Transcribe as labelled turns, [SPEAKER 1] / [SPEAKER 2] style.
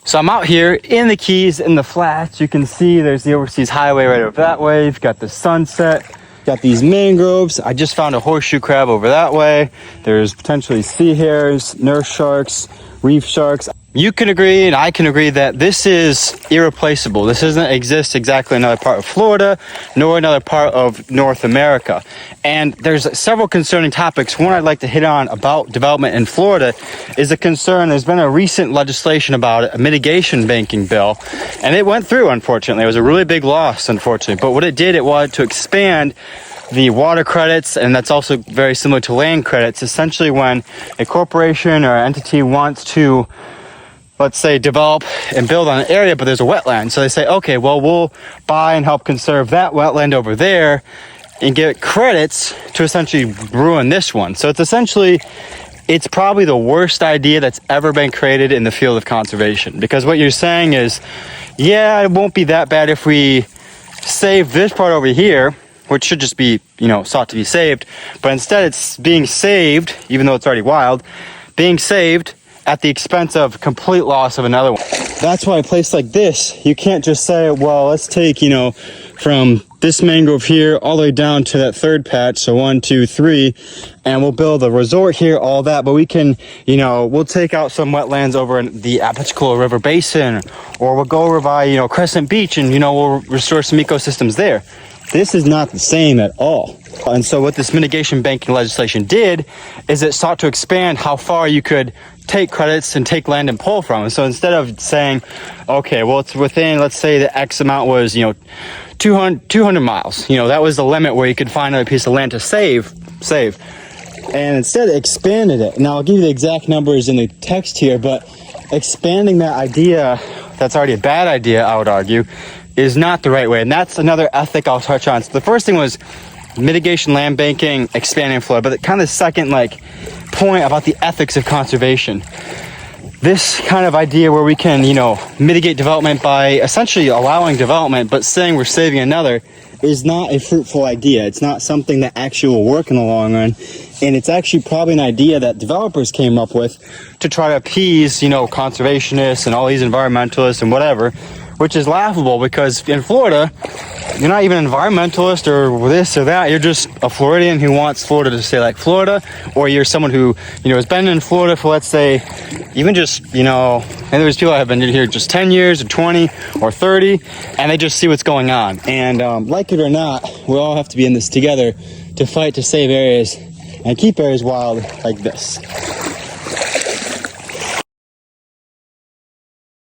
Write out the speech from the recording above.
[SPEAKER 1] So I'm out here in the Keys, in the flats. You can see there's the Overseas Highway right over that way. You've got the sunset, got these mangroves. I just found a horseshoe crab over that way. There's potentially sea hares, nurse sharks, reef sharks. You can agree, and I can agree, that this is irreplaceable. This doesn't exist exactly in another part of Florida, nor another part of North America. And there's several concerning topics. One I'd like to hit on about development in Florida is a concern. There's been a recent legislation about it, a mitigation banking bill, and it went through, unfortunately. It was a really big loss, unfortunately. But what it did, it wanted to expand the water credits, and that's also very similar to land credits. Essentially, when a corporation or entity wants to, let's say, develop and build on an area, but there's a wetland. So they say, okay, well, we'll buy and help conserve that wetland over there and get credits to essentially ruin this one. So it's probably the worst idea that's ever been created in the field of conservation. Because what you're saying is, yeah, it won't be that bad if we save this part over here, which should just be, sought to be saved. But instead it's being saved, even though it's already wild, being saved at the expense of complete loss of another one. That's why a place like this, you can't just say, well, let's take, from this mangrove here all the way down to that third patch, so 1, 2, 3, and we'll build a resort here, all that, but we can, we'll take out some wetlands over in the Apalachicola River Basin, or we'll go over by, Crescent Beach, and, we'll restore some ecosystems there. This is not the same at all. And so what this mitigation banking legislation did is it sought to expand how far you could take credits and take land and pull from. And so instead of saying, okay, well, it's within, let's say the X amount was, 200 miles. That was the limit where you could find a piece of land to save. And instead expanded it. Now, I'll give you the exact numbers in the text here, but expanding that idea, that's already a bad idea, I would argue, is not the right way. And that's another ethic I'll touch on. So the first thing was mitigation land banking, expanding Florida, but kind of the second point about the ethics of conservation. This kind of idea where we can, mitigate development by essentially allowing development, but saying we're saving another, is not a fruitful idea. It's not something that actually will work in the long run. And it's actually probably an idea that developers came up with to try to appease, conservationists and all these environmentalists and whatever, which is laughable because in Florida, you're not even an environmentalist or this or that. You're just a Floridian who wants Florida to stay like Florida, or you're someone who, has been in Florida for, let's say, even just, and there's people that have been here just 10 years or 20 or 30, and they just see what's going on. And like it or not, we all have to be in this together to fight to save areas and keep areas wild like this.